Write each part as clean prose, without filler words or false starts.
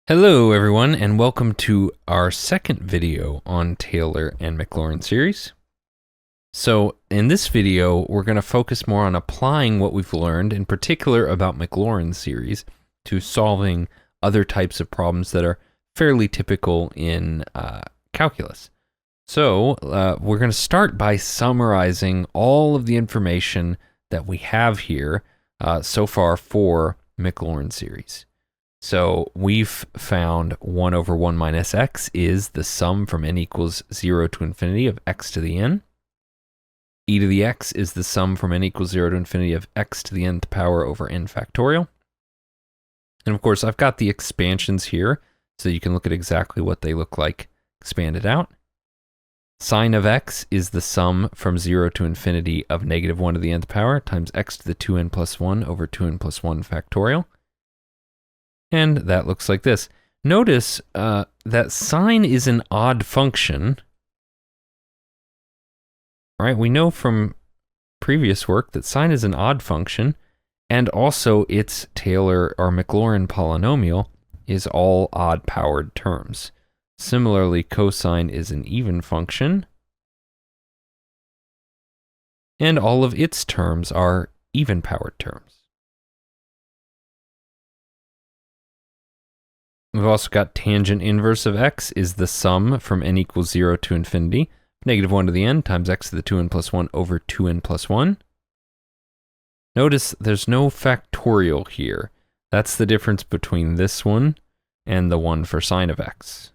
Hello everyone, and welcome to our second video on Taylor and Maclaurin series. So in this video, we're going to focus more on applying what we've learned, in particular about Maclaurin series, to solving other types of problems that are fairly typical in calculus. So we're going to start by summarizing all of the information that we have here so far for Maclaurin series. So we've found 1 over 1 minus x is the sum from n equals 0 to infinity of x to the n. E to the x is the sum from n equals 0 to infinity of x to the nth power over n factorial. And of course, I've got the expansions here, so you can look at exactly what they look like expanded out. Sine of x is the sum from 0 to infinity of negative 1 to the nth power times x to the 2n plus 1 over 2n plus 1 factorial. And that looks like this. Notice that sine is an odd function. Right? We know from previous work that sine is an odd function, and also its Taylor or Maclaurin polynomial is all odd-powered terms. Similarly, cosine is an even function, and all of its terms are even-powered terms. We've also got tangent inverse of x is the sum from n equals 0 to infinity, negative 1 to the n times x to the 2n plus 1 over 2n plus 1. Notice there's no factorial here. That's the difference between this one and the one for sine of x.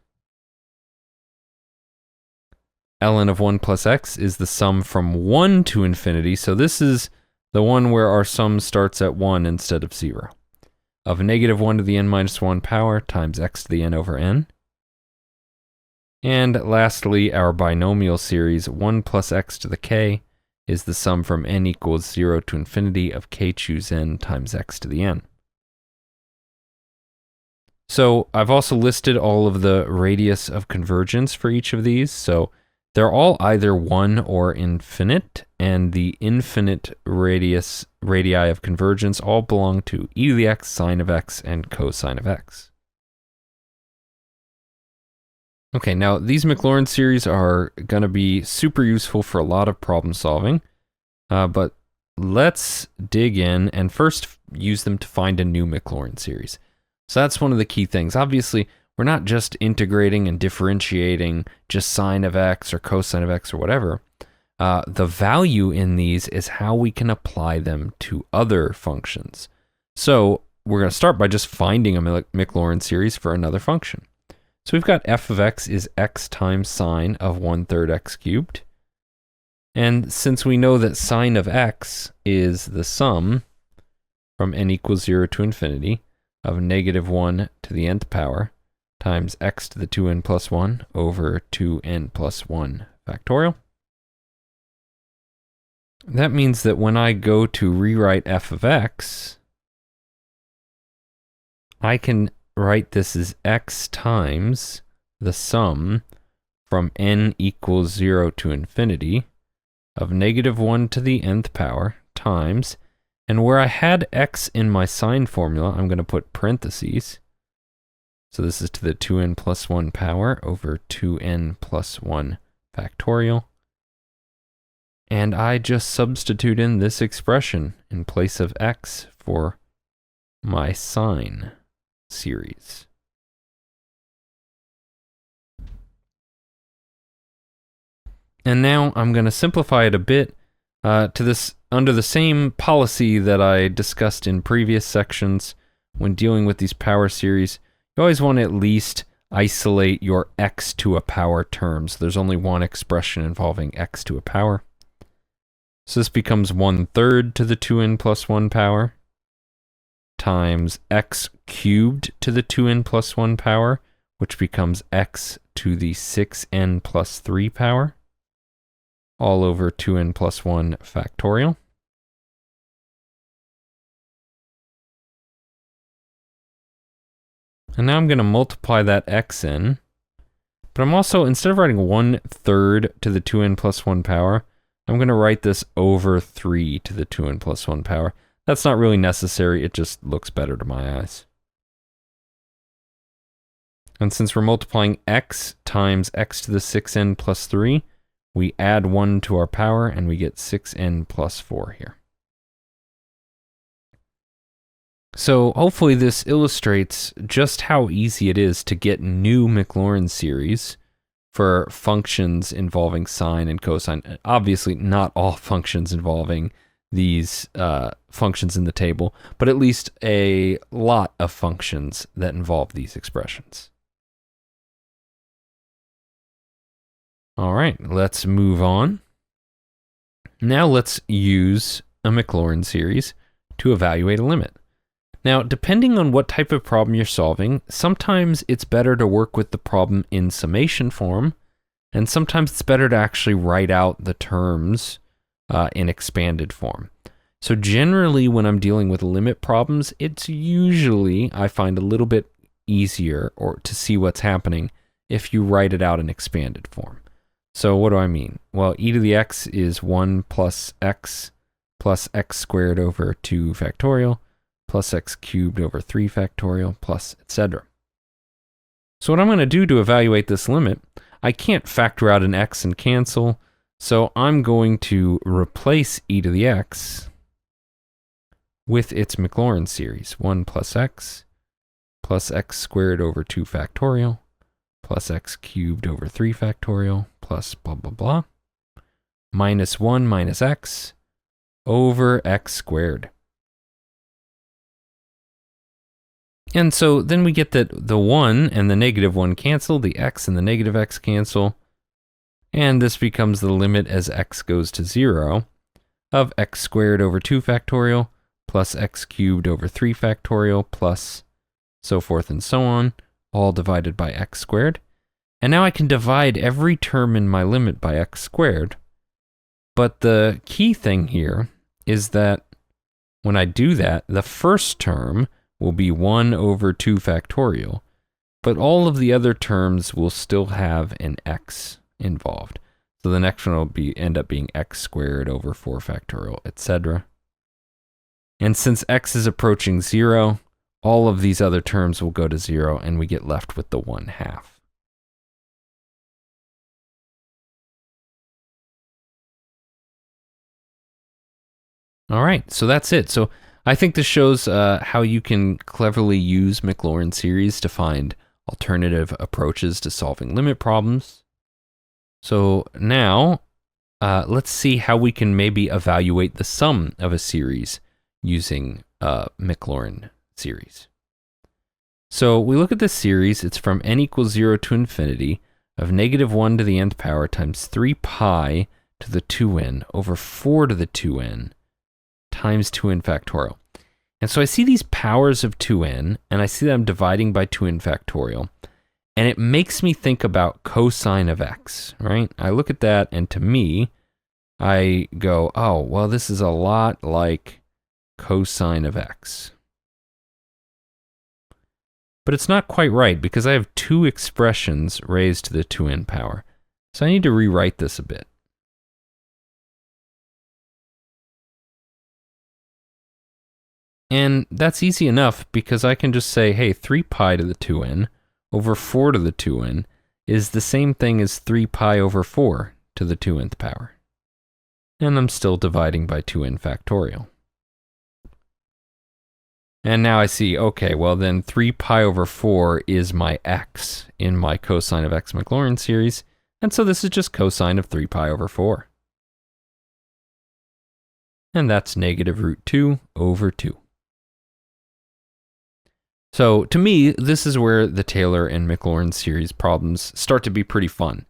ln of 1 plus x is the sum from 1 to infinity, so this is the one where our sum starts at 1 instead of 0. Of negative 1 to the n minus 1 power times x to the n over n. And lastly, our binomial series 1 plus x to the k is the sum from n equals 0 to infinity of k choose n times x to the n. So I've also listed all of the radius of convergence for each of these. So they're all either 1 or infinite, and the infinite radii of convergence all belong to e to the x, sine of x, and cosine of x. Okay, now these Maclaurin series are going to be super useful for a lot of problem solving, but let's dig in and first use them to find a new Maclaurin series. So that's one of the key things. Obviously, we're not just integrating and differentiating just sine of x or cosine of x or whatever. The value in these is how we can apply them to other functions. So we're going to start by just finding a Maclaurin series for another function. So we've got f of x is x times sine of 1/3 x cubed. And since we know that sine of x is the sum from n equals 0 to infinity of negative 1 to the nth power times x to the 2n plus 1 over 2n plus 1 factorial. That means that when I go to rewrite f of x, I can write this as x times the sum from n equals 0 to infinity of negative 1 to the nth power times, and where I had x in my sine formula, I'm going to put parentheses. So this is to the 2n plus 1 power over 2n plus 1 factorial. And I just substitute in this expression in place of x for my sine series. And now I'm going to simplify it a bit to this under the same policy that I discussed in previous sections when dealing with these power series. You always want to at least isolate your x to a power terms. There's only one expression involving x to a power. So this becomes 1/3 to the 2n plus 1 power times x cubed to the 2n plus 1 power, which becomes x to the 6n plus 3 power, all over 2n plus 1 factorial. And now I'm going to multiply that x in, but I'm also, instead of writing 1/3 to the 2n plus 1 power, I'm going to write this over 3 to the 2n plus 1 power. That's not really necessary, it just looks better to my eyes. And since we're multiplying x times x to the 6n plus 3, we add 1 to our power, and we get 6n plus 4 here. So hopefully this illustrates just how easy it is to get new Maclaurin series for functions involving sine and cosine. Obviously, not all functions involving these functions in the table, but at least a lot of functions that involve these expressions. All right, let's move on. Now let's use a Maclaurin series to evaluate a limit. Now, depending on what type of problem you're solving, sometimes it's better to work with the problem in summation form, and sometimes it's better to actually write out the terms in expanded form. So generally, when I'm dealing with limit problems, it's usually, I find, a little bit easier or to see what's happening if you write it out in expanded form. So what do I mean? Well, e to the x is 1 plus x squared over 2 factorial, plus x cubed over 3 factorial, plus etc. So what I'm going to do to evaluate this limit, I can't factor out an x and cancel, so I'm going to replace e to the x with its Maclaurin series, 1 plus x squared over 2 factorial, plus x cubed over 3 factorial, plus blah, blah, blah, minus 1 minus x over x squared. And so then we get that the 1 and the negative 1 cancel, the x and the negative x cancel, and this becomes the limit as x goes to 0 of x squared over 2 factorial plus x cubed over 3 factorial plus so forth and so on, all divided by x squared. And now I can divide every term in my limit by x squared. But the key thing here is that when I do that, the first term will be 1 over 2 factorial, but all of the other terms will still have an x involved. So the next one will end up being x squared over 4 factorial, etc. And since x is approaching 0, all of these other terms will go to 0, and we get left with the 1/2. All right, so that's it. So I think this shows how you can cleverly use Maclaurin series to find alternative approaches to solving limit problems. So now let's see how we can maybe evaluate the sum of a series using Maclaurin series. So we look at this series. It's from n equals 0 to infinity of negative 1 to the nth power times 3 pi to the 2n over 4 to the 2n times 2n factorial. And so I see these powers of 2n, and I see that I'm dividing by 2n factorial, and it makes me think about cosine of x, right? I look at that, and to me, I go, oh, well, this is a lot like cosine of x. But it's not quite right, because I have two expressions raised to the 2n power. So I need to rewrite this a bit. And that's easy enough because I can just say, hey, 3 pi to the 2n over 4 to the 2n is the same thing as 3 pi over 4 to the 2nth power. And I'm still dividing by 2n factorial. And now I see, okay, well then 3 pi over 4 is my x in my cosine of x Maclaurin series, and so this is just cosine of 3 pi over 4. And that's negative root 2 over 2. So to me, this is where the Taylor and Maclaurin series problems start to be pretty fun,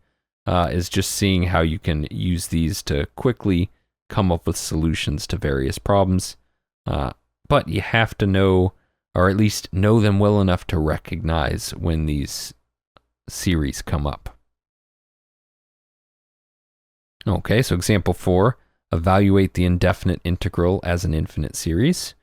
is just seeing how you can use these to quickly come up with solutions to various problems. But you have to know, or at least know them well enough to recognize when these series come up. Okay, so example 4, evaluate the indefinite integral as an infinite series.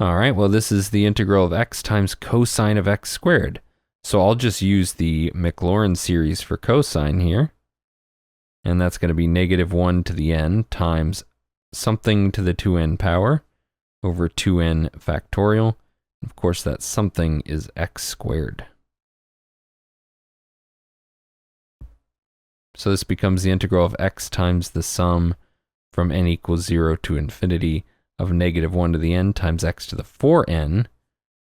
All right, well, this is the integral of x times cosine of x squared. So I'll just use the Maclaurin series for cosine here. And that's going to be negative 1 to the n times something to the 2n power over 2n factorial. Of course, that something is x squared. So this becomes the integral of x times the sum from n equals 0 to infinity of negative 1 to the n times x to the 4n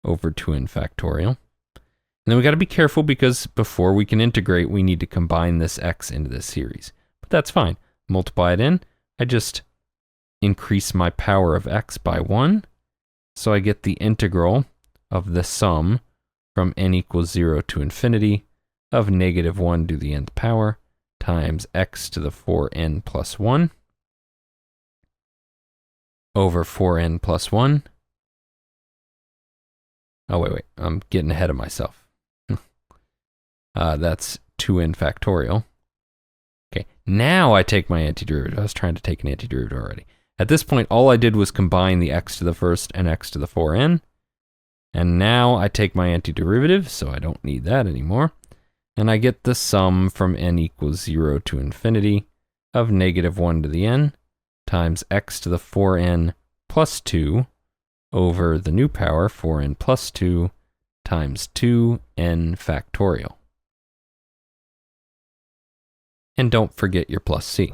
over 2n factorial. And then we got to be careful because before we can integrate, we need to combine this x into this series. But that's fine. Multiply it in. I just increase my power of x by 1. So I get the integral of the sum from n equals 0 to infinity of negative 1 to the nth power times x to the 4n plus 1 over 4n plus 1. Oh, wait, I'm getting ahead of myself. That's 2n factorial. Okay, now I take my antiderivative. I was trying to take an antiderivative already. At this point, all I did was combine the x to the first and x to the 4n. And now I take my antiderivative, so I don't need that anymore. And I get the sum from n equals 0 to infinity of negative 1 to the n times x to the 4n plus 2 over the new power 4n plus 2 times 2n factorial. And don't forget your plus c.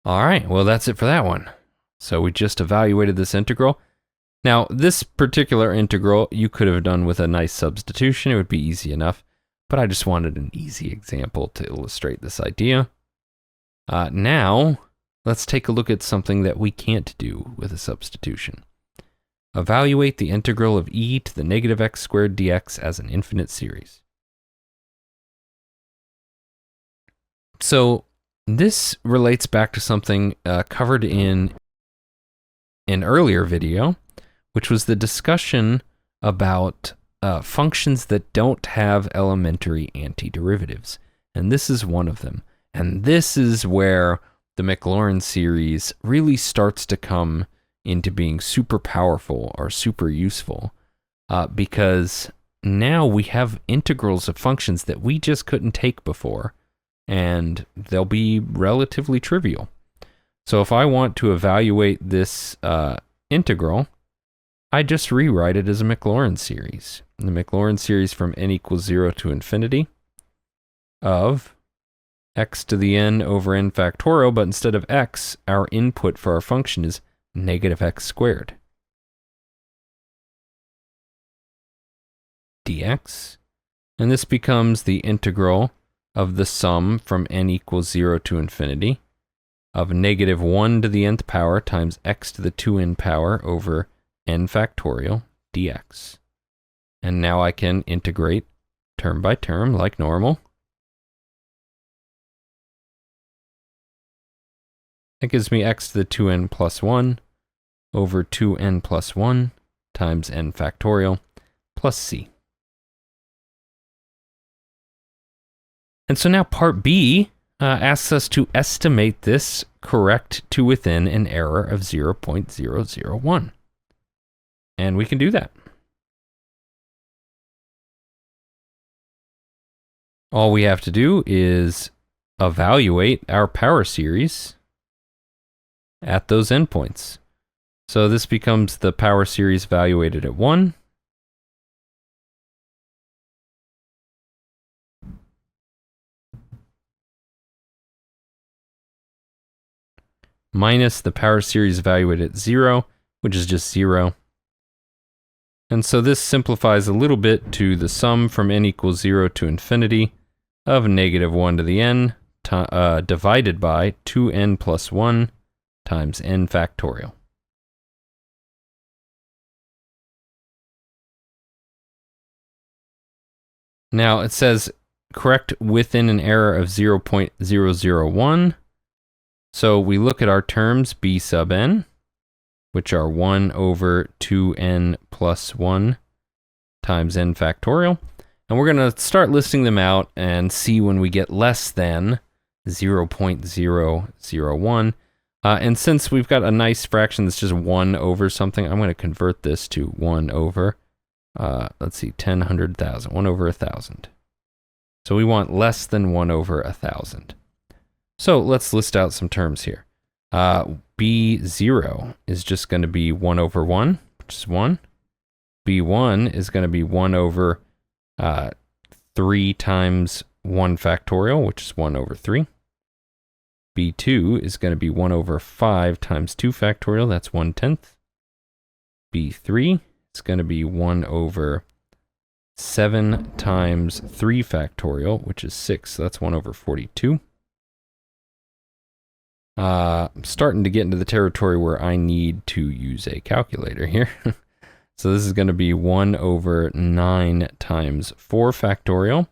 All right, well, that's it for that one. So we just evaluated this integral. Now, this particular integral you could have done with a nice substitution. It would be easy enough, but I just wanted an easy example to illustrate this idea. Now, let's take a look at something that we can't do with a substitution. Evaluate the integral of e to the negative x squared dx as an infinite series. So this relates back to something covered in an earlier video, which was the discussion about functions that don't have elementary antiderivatives. And this is one of them. And this is where the Maclaurin series really starts to come into being super powerful or super useful, because now we have integrals of functions that we just couldn't take before, and they'll be relatively trivial. So if I want to evaluate this integral, I just rewrite it as a Maclaurin series. The Maclaurin series from n equals 0 to infinity of x to the n over n factorial, but instead of x, our input for our function is negative x squared dx. And this becomes the integral of the sum from n equals 0 to infinity of negative 1 to the nth power times x to the 2n power over n factorial dx. And now I can integrate term by term like normal. That gives me x to the 2n plus 1 over 2n plus 1 times n factorial plus c. And so now part B asks us to estimate this correct to within an error of 0.001. And we can do that. All we have to do is evaluate our power series at those endpoints. So this becomes the power series evaluated at 1. Minus the power series evaluated at 0, which is just 0. And so this simplifies a little bit to the sum from n equals 0 to infinity of negative 1 to the n divided by 2n plus 1 times n factorial. Now it says correct within an error of 0.001. So we look at our terms b sub n, which are 1 over 2n plus 1 times n factorial. And we're going to start listing them out and see when we get less than 0.001. And since we've got a nice fraction that's just 1 over something, I'm going to convert this to 1 over, let's see, 10, 100,000, 1 over 1,000. So we want less than 1 over 1,000. So let's list out some terms here. B0 is just going to be 1 over 1, which is 1. B1 is going to be 1 over 3 times 1 factorial, which is 1 over 3. B2 is going to be 1 over 5 times 2 factorial, that's 1/10. B3 is going to be 1 over 7 times 3 factorial, which is 6, so that's 1 over 42. I'm starting to get into the territory where I need to use a calculator here. So this is going to be 1 over 9 times 4 factorial.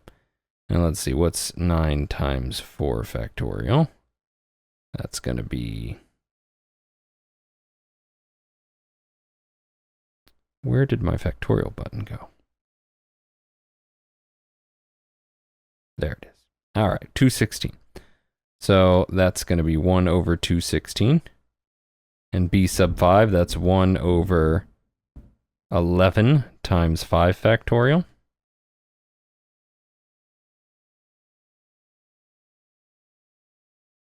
And let's see, what's 9 times 4 factorial? That's going to be... Where did my factorial button go? There it is. All right, 216. So that's going to be 1 over 216. And b sub 5, that's 1 over 11 times 5 factorial.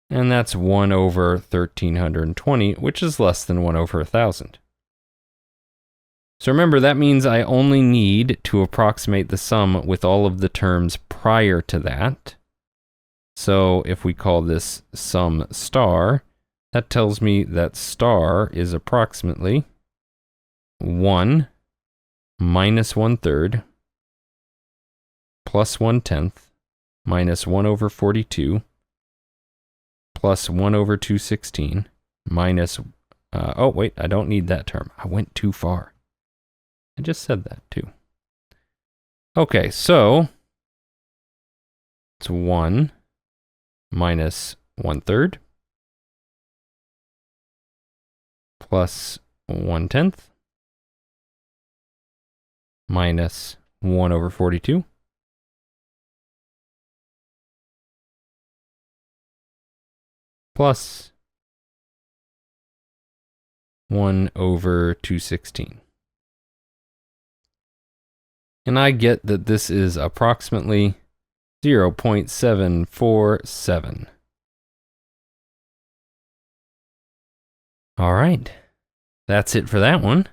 And that's 1 over 1320, which is less than 1 over 1000. So remember, that means I only need to approximate the sum with all of the terms prior to that. So if we call this sum star, that tells me that star is approximately 1 minus 1/3 plus 1/10 minus 1 over 42 plus 1 over 216 minus, oh wait, I don't need that term. I went too far. I just said that too. Okay, so it's 1 minus 1/3 plus 1/10 minus 1 over 42 plus 1 over 216. And I get that this is approximately 0.747. All right, that's it for that one.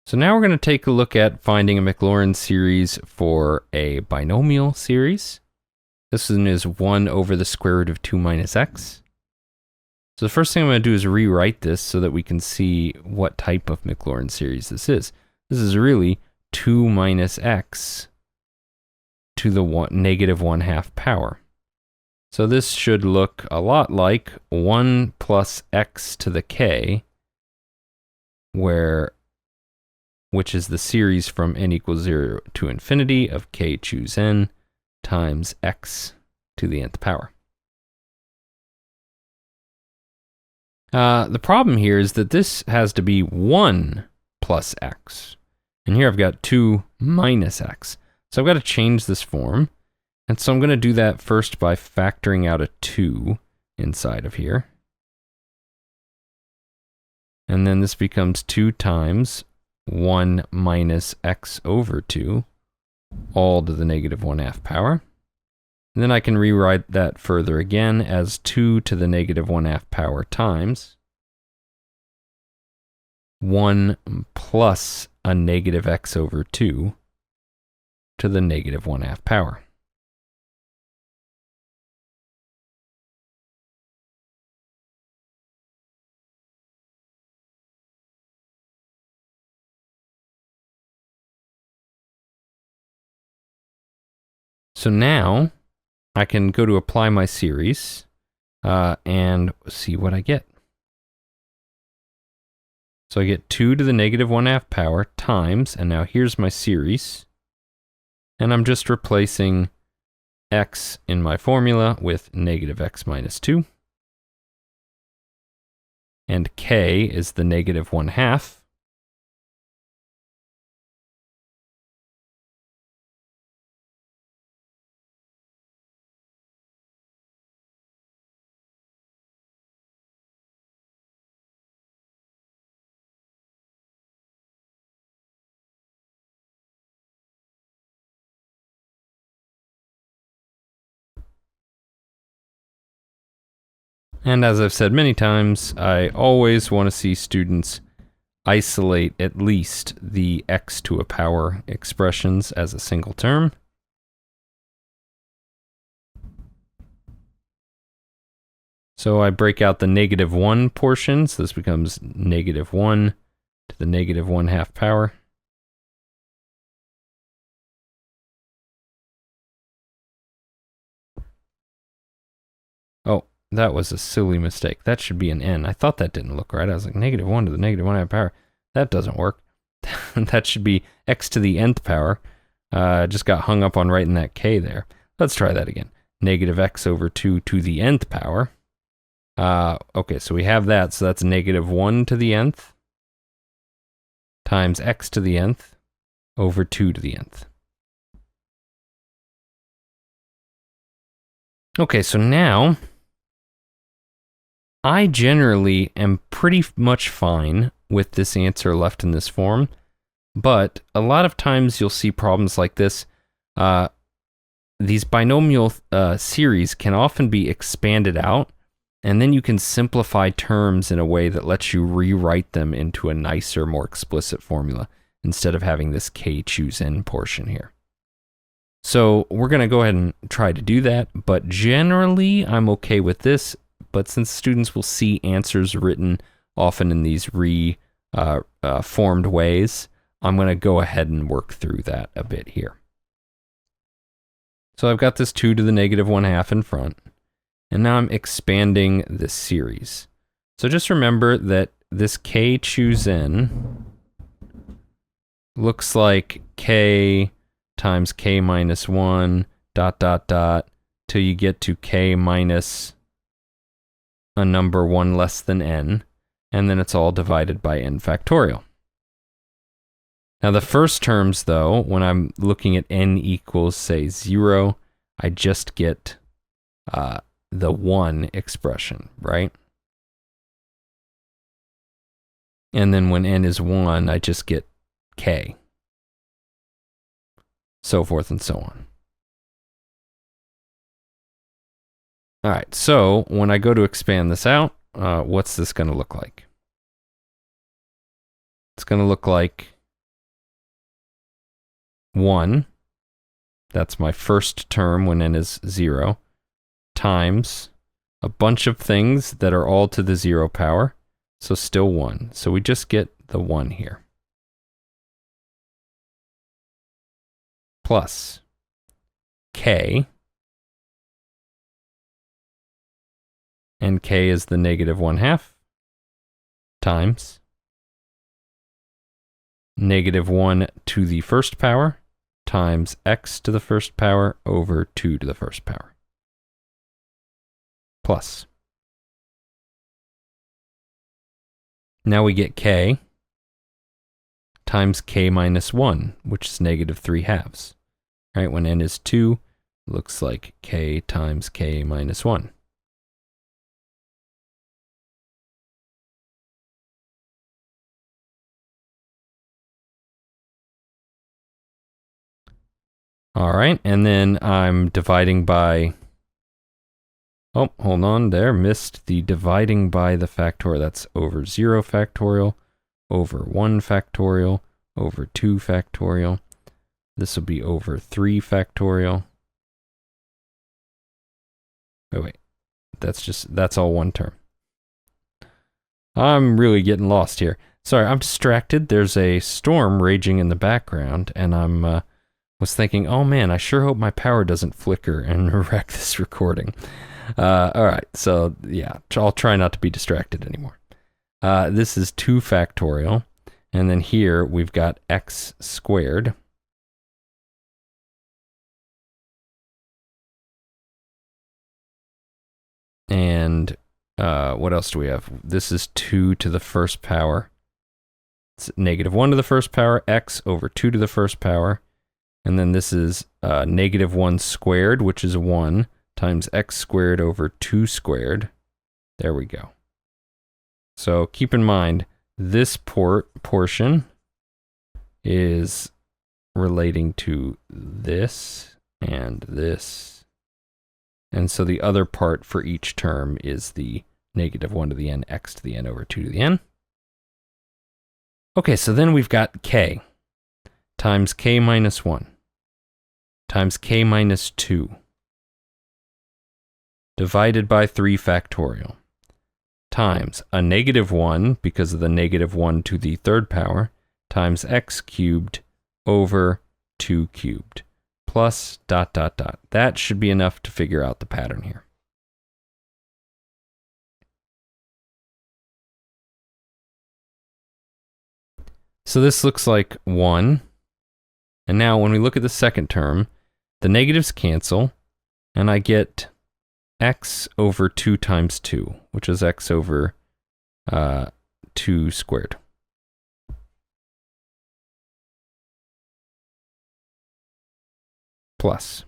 So now we're going to take a look at finding a Maclaurin series for a binomial series. This one is 1 over the square root of 2 minus x. So the first thing I'm going to do is rewrite this so that we can see what type of Maclaurin series this is. This is really 2 minus x to the negative 1/2 power. So this should look a lot like 1 plus x to the k, which is the series from n equals 0 to infinity of k choose n times x to the nth power. The problem here is that this has to be 1 plus x. And here I've got 2 minus x. So I've got to change this form. And so I'm going to do that first by factoring out a 2 inside of here. And then this becomes 2 times 1 minus x over 2, all to the negative 1/2 power. And then I can rewrite that further again as 2 to the negative 1/2 power times 1 plus a negative x over 2 to the negative 1/2 power. So now I can go to apply my series and see what I get. So I get 2 to the negative 1/2 power times, and now here's my series. And I'm just replacing x in my formula with negative x minus 2. And k is the negative 1/2. And as I've said many times, I always want to see students isolate at least the x to a power expressions as a single term. So I break out the -1 portion, so this becomes -1 to the -1/2 power. Oh, that was a silly mistake. That should be an n. I thought that didn't look right. I was like, -1 to the -1/2 power. That doesn't work. That should be x to the nth power. Just got hung up on writing that k there. Let's try that again. -x/2 to the nth power. Okay, so we have that, so that's -1 to the nth times x to the nth over 2 to the nth. Okay, so now I generally am pretty much fine with this answer left in this form, but a lot of times you'll see problems like this. These binomial series can often be expanded out, and then you can simplify terms in a way that lets you rewrite them into a nicer, more explicit formula instead of having this k choose n portion here. So we're going to go ahead and try to do that, but generally I'm okay with this. But since students will see answers written often in these reformed ways, I'm going to go ahead and work through that a bit here. So I've got this 2 to the -1/2 in front. And now I'm expanding this series. So just remember that this k choose n looks like k times k minus 1 ... till you get to k minus a number 1 less than n, and then it's all divided by n factorial. Now the first terms though, when I'm looking at n equals say 0, I just get the 1 expression, right? And then when n is 1, I just get k. So forth and so on. All right, so when I go to expand this out, what's this going to look like? It's going to look like 1, that's my first term when n is 0, times a bunch of things that are all to the 0 power, so still 1. So we just get the 1 here. Plus k, and k is the -1/2, times -1 to the first power times x to the first power over 2 to the first power. Plus. Now we get k times k minus 1, which is -3/2. Right, when n is 2, looks like k times k minus 1. All right, and then I'm dividing by, oh, hold on there, missed the dividing by the factorial. That's over 0 factorial, over 1 factorial, over 2 factorial. This will be over 3 factorial. Oh, wait, that's all one term. I'm really getting lost here. Sorry, I'm distracted. There's a storm raging in the background, and I'm was thinking, oh man, I sure hope my power doesn't flicker and wreck this recording. All right, so yeah, I'll try not to be distracted anymore. This is 2 factorial, and then here we've got x squared. And what else do we have? This is 2 to the first power. It's -1 to the first power, x over 2 to the first power. And then this is -1 squared, which is 1, times x squared over 2 squared. There we go. So keep in mind, this portion is relating to this and this. And so the other part for each term is the -1 to the n, x to the n over 2 to the n. Okay, so then we've got k times k minus 1 times k minus 2 divided by 3 factorial times a negative 1, because of the negative 1 to the third power, times x cubed over 2 cubed, plus dot dot dot. That should be enough to figure out the pattern here. So this looks like 1. And now when we look at the second term, the negatives cancel, and I get x over 2 times 2, which is x over 2 squared. Plus.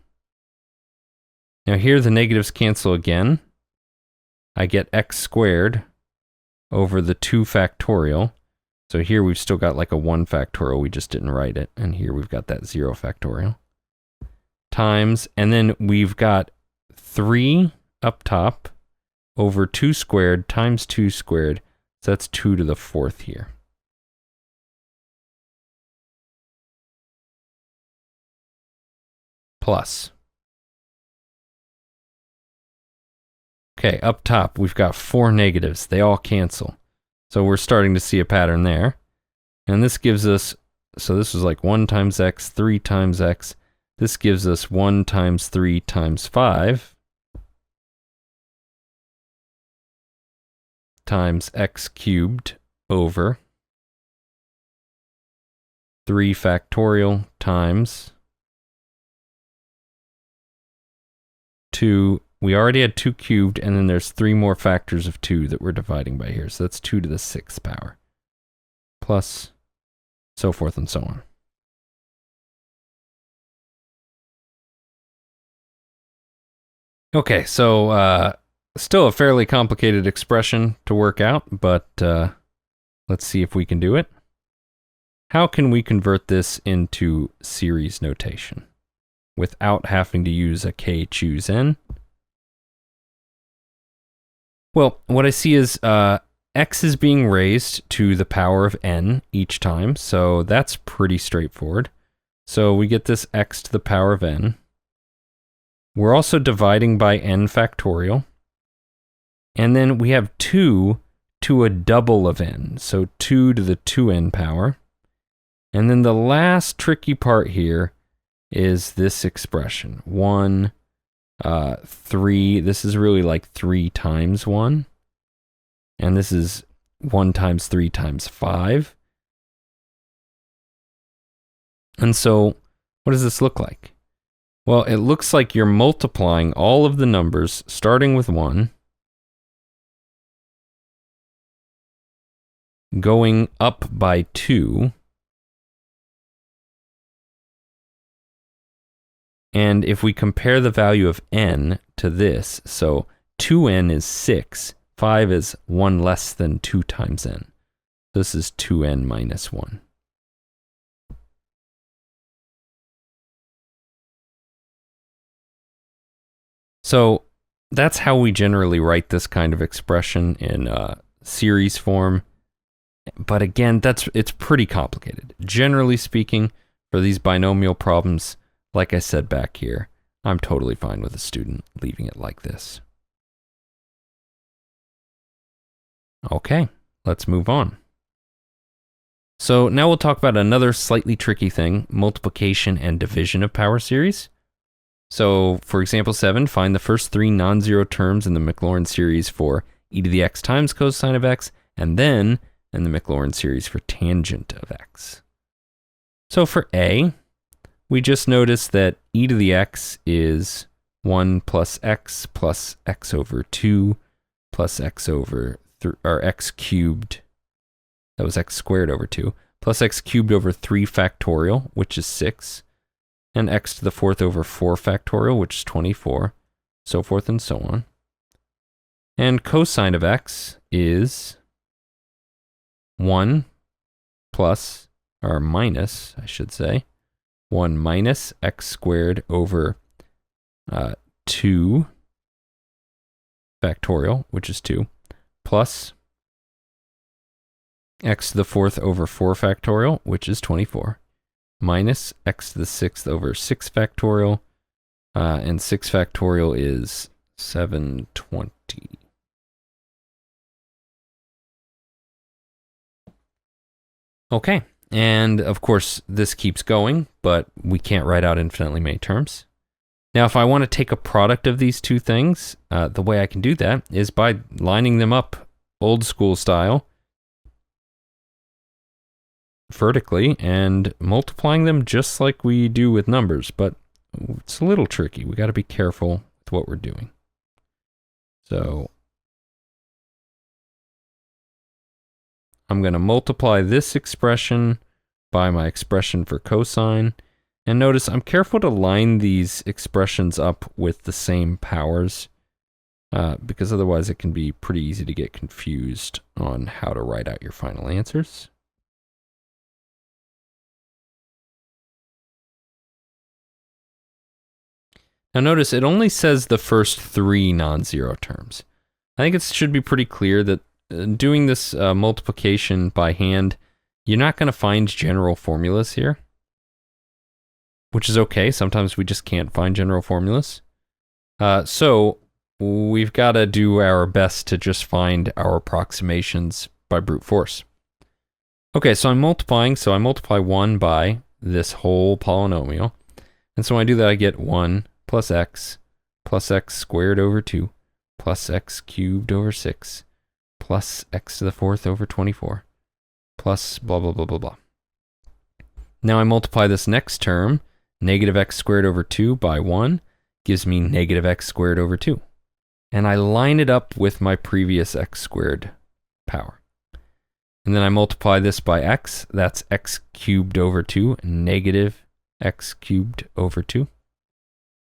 Now here the negatives cancel again. I get x squared over the 2 factorial. So here we've still got like a 1 factorial, we just didn't write it. And here we've got that 0 factorial. Times, and then we've got 3 up top over 2 squared times 2 squared. So that's 2 to the 4th here. Plus. Okay, up top we've got 4 negatives. They all cancel. So we're starting to see a pattern there. And this gives us, so this was like 1 times x, 3 times x. This gives us 1 times 3 times 5 times x cubed over 3 factorial times 2. We already had 2 cubed, and then there's 3 more factors of 2 that we're dividing by here. So that's 2 to the 6th power. Plus so forth and so on. Okay, so still a fairly complicated expression to work out, but let's see if we can do it. How can we convert this into series notation without having to use a k choose n? Well, what I see is x is being raised to the power of n each time, so that's pretty straightforward. So we get this x to the power of n. We're also dividing by n factorial. And then we have 2 to a double of n, so 2 to the 2n power. And then the last tricky part here is this expression, 1, 3. This is really like 3 times 1. And this is 1 times 3 times 5. And so what does this look like? Well, it looks like you're multiplying all of the numbers starting with 1, going up by 2, and if we compare the value of n to this, so 2n is 6, 5 is 1 less than 2 times n. This is 2n minus 1. So that's how we generally write this kind of expression in series form. But again, it's pretty complicated. Generally speaking, for these binomial problems, like I said back here, I'm totally fine with a student leaving it like this. Okay, let's move on. So now we'll talk about another slightly tricky thing, multiplication and division of power series. So for example 7, find the first 3 non-zero terms in the Maclaurin series for e to the x times cosine of x, and then in the Maclaurin series for tangent of x. So for a, we just noticed that e to the x is 1 plus x over 2 plus x over or x cubed. That was x squared over 2 plus x cubed over 3 factorial, which is 6. And x to the 4th over 4 factorial, which is 24, so forth and so on. And cosine of x is 1 plus, or minus, I should say, 1 minus x squared over 2 factorial, which is 2, plus x to the 4th over 4 factorial, which is 24, minus x to the 6th over 6 factorial, and 6 factorial is 720. Okay, and of course this keeps going, but we can't write out infinitely many terms. Now if I want to take a product of these two things, the way I can do that is by lining them up old school style, vertically, and multiplying them just like we do with numbers, but it's a little tricky. We got to be careful with what we're doing. So I'm going to multiply this expression by my expression for cosine. And notice I'm careful to line these expressions up with the same powers, because otherwise it can be pretty easy to get confused on how to write out your final answers. Now notice it only says the first 3 non-zero terms. I think it should be pretty clear that doing this multiplication by hand, you're not going to find general formulas here, which is okay. Sometimes we just can't find general formulas. So we've got to do our best to just find our approximations by brute force. Okay, so I'm multiplying, so I multiply 1 by this whole polynomial. And so when I do that, I get 1 plus x squared over 2 plus x cubed over 6 plus x to the 4th over 24 plus blah, blah, blah, blah, blah. Now I multiply this next term, negative x squared over 2 by 1, gives me negative x squared over 2. And I line it up with my previous x squared power. And then I multiply this by x, that's x cubed over 2, negative x cubed over 2.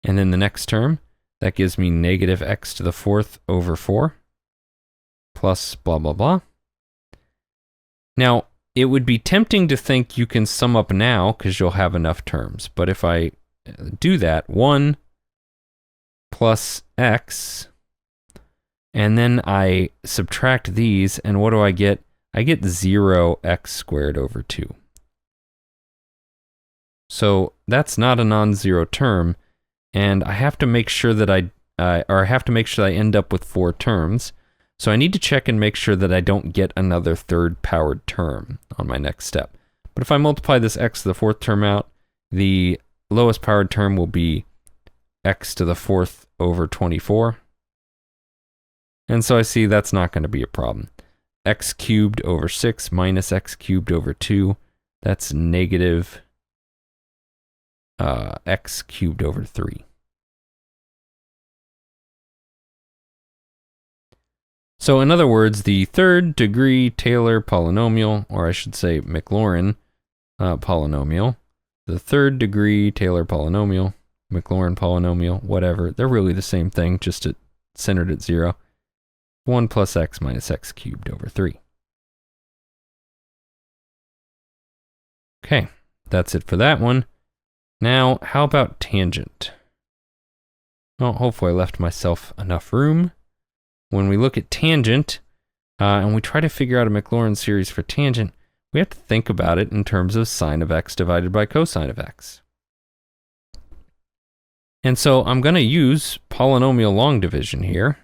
And then the next term, that gives me negative x to the 4th over 4, plus blah, blah, blah. Now, it would be tempting to think you can sum up now because you'll have enough terms. But if I do that, 1 plus x, and then I subtract these, and what do I get? I get 0x squared over 2. So that's not a non-zero term, and I have to make sure that I end up with 4 terms. So I need to check and make sure that I don't get another third powered term on my next step. But if I multiply this x to the 4th term out, the lowest powered term will be x to the 4th over 24. And so I see that's not going to be a problem. X cubed over 6 minus x cubed over 2, that's negative x cubed over 3. So in other words, the third degree Taylor polynomial, or I should say Maclaurin polynomial, the third degree Taylor polynomial, Maclaurin polynomial, whatever, they're really the same thing, just centered at 0. 1 plus x minus x cubed over 3. Okay, that's it for that one. Now, how about tangent? Well, hopefully I left myself enough room. When we look at tangent, and we try to figure out a Maclaurin series for tangent, we have to think about it in terms of sine of x divided by cosine of x. And so I'm going to use polynomial long division here,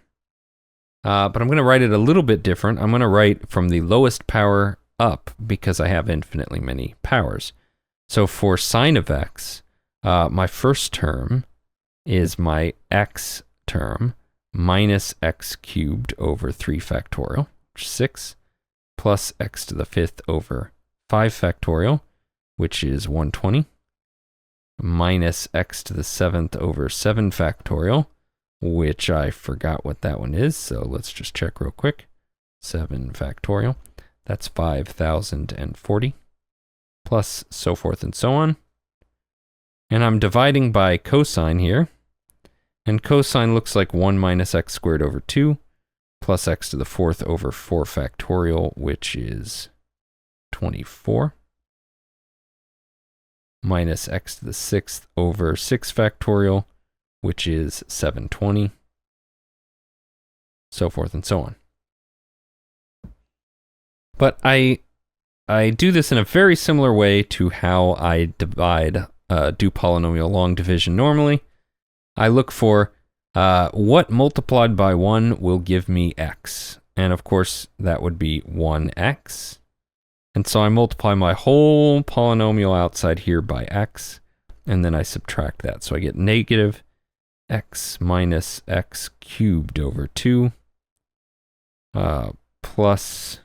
but I'm going to write it a little bit different. I'm going to write from the lowest power up because I have infinitely many powers. So for sine of x, my first term is my x term minus x cubed over 3 factorial, which is 6, plus x to the 5th over 5 factorial, which is 120, minus x to the 7th over 7 factorial, which I forgot what that one is, so let's just check real quick. 7 factorial, that's 5,040, plus so forth and so on. And I'm dividing by cosine here. And cosine looks like 1 minus x squared over 2, plus x to the 4th over 4 factorial, which is 24, minus x to the 6th over 6 factorial, which is 720, so forth and so on. But I I do this in a very similar way to how I do polynomial long division normally. I look for what multiplied by 1 will give me x. And of course, that would be 1x. And so I multiply my whole polynomial outside here by x, and then I subtract that. So I get negative x minus x cubed over 2 plus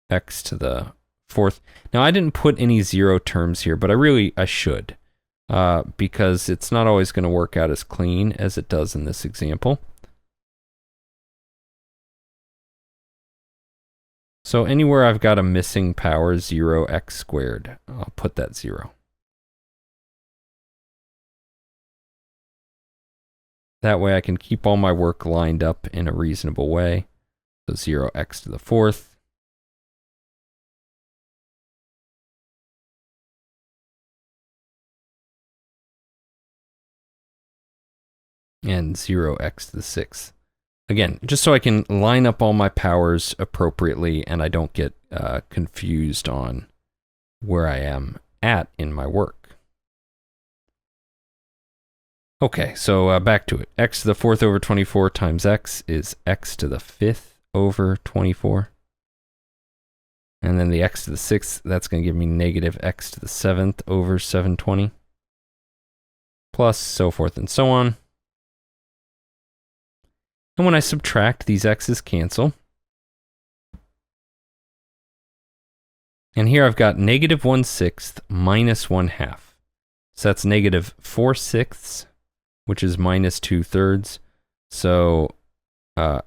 x to the 4th. Now, I didn't put any 0 terms here, but I should, because it's not always going to work out as clean as it does in this example. So anywhere I've got a missing power, 0x squared, I'll put that 0. That way I can keep all my work lined up in a reasonable way. So 0x to the 4th. And 0x to the 6th. Again, just so I can line up all my powers appropriately and I don't get confused on where I am at in my work. Okay, so back to it. X to the 4th over 24 times x is x to the 5th over 24. And then the x to the 6th, that's going to give me negative x to the 7th over 720. Plus so forth and so on. And when I subtract, these x's cancel. And here I've got negative 1/6 minus 1/2. So that's negative 4/6, which is minus 2/3. So,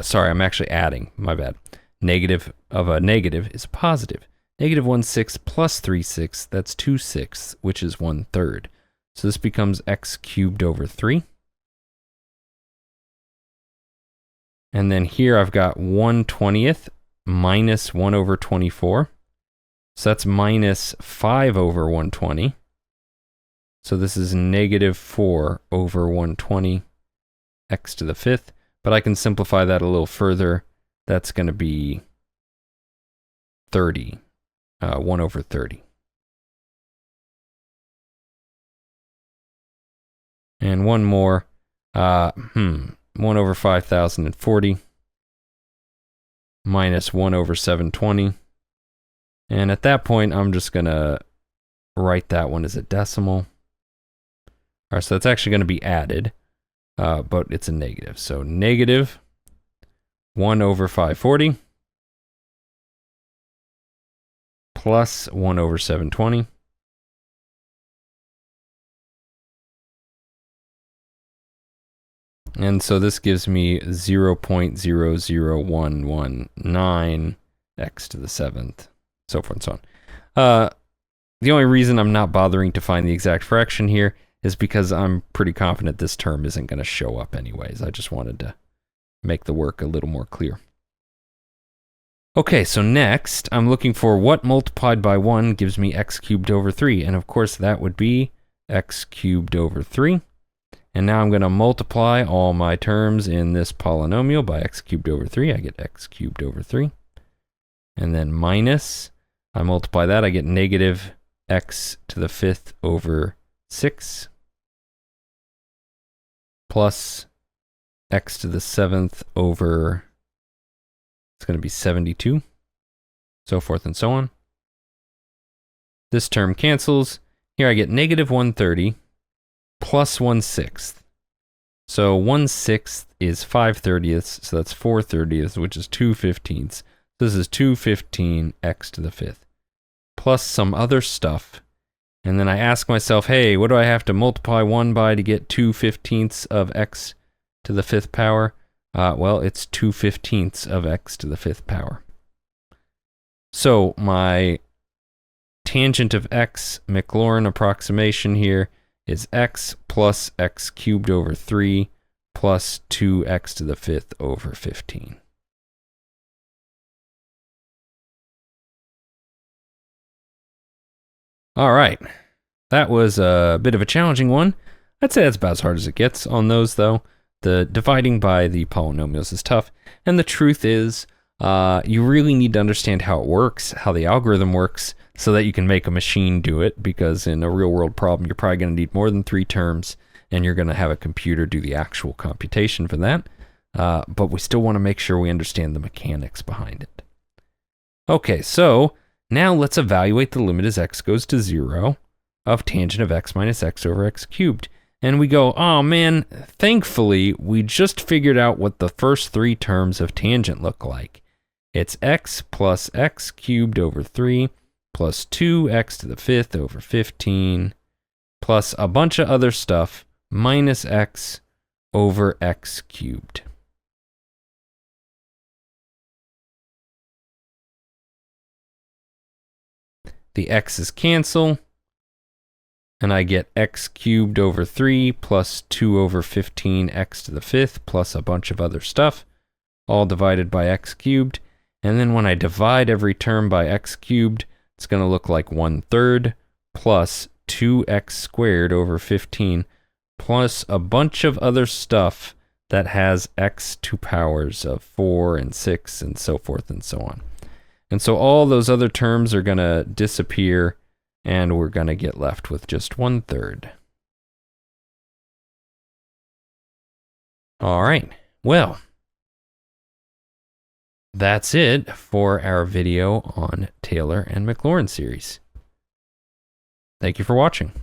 sorry, I'm actually adding, my bad. Negative of a negative is positive. Negative 1/6 plus 3/6, that's 2/6, which is 1/3. So this becomes x cubed over 3. And then here I've got 1/20th minus 1 over 24. So that's minus 5 over 120. So this is negative 4 over 120, x to the 5th. But I can simplify that a little further. That's going to be 30, 1 over 30. And one more, 1 over 5,040 minus 1 over 720. And at that point, I'm just going to write that one as a decimal. All right, so that's actually going to be added, but it's a negative. So negative 1 over 540 plus 1 over 720. And so this gives me 0.00119 x to the 7th, so forth and so on. The only reason I'm not bothering to find the exact fraction here is because I'm pretty confident this term isn't going to show up anyways. I just wanted to make the work a little more clear. Okay, so next I'm looking for what multiplied by 1 gives me x cubed over 3. And of course that would be x cubed over 3. And now I'm going to multiply all my terms in this polynomial by x cubed over 3. I get x cubed over 3. And then minus, I multiply that, I get negative x to the 5th over 6. Plus x to the 7th over, it's going to be 72. So forth and so on. This term cancels. Here I get negative 130. Plus 1/6. So 1/6 is 5/30ths, so that's 4/30ths, which is 2/15ths. This is 215 x to the 5th. Plus some other stuff. And then I ask myself, hey, what do I have to multiply 1 by to get 2/15ths of x to the 5th power? Well, it's 2/15ths of x to the 5th power. So my tangent of x Maclaurin approximation here is x plus x cubed over 3 plus 2x to the 5th over 15. All right, that was a bit of a challenging one. I'd say that's about as hard as it gets on those, though. The dividing by the polynomials is tough, and the truth is, You really need to understand how it works, how the algorithm works, so that you can make a machine do it, because in a real world problem, you're probably going to need more than 3 terms, and you're going to have a computer do the actual computation for that. But we still want to make sure we understand the mechanics behind it. Okay, so now let's evaluate the limit as x goes to 0 of tangent of x minus x over x cubed. And we go, oh man, thankfully, we just figured out what the first 3 terms of tangent look like. It's x plus x cubed over 3 plus 2x to the 5th over 15 plus a bunch of other stuff minus x over x cubed. The x's cancel, and I get x cubed over 3 plus 2 over 15 x to the 5th plus a bunch of other stuff, all divided by x cubed. And then when I divide every term by x cubed, it's going to look like 1/3 plus 2x squared over 15 plus a bunch of other stuff that has x to powers of 4 and 6 and so forth and so on. And so all those other terms are going to disappear, and we're going to get left with just 1/3. All right, well, that's it for our video on Taylor and Maclaurin series. Thank you for watching.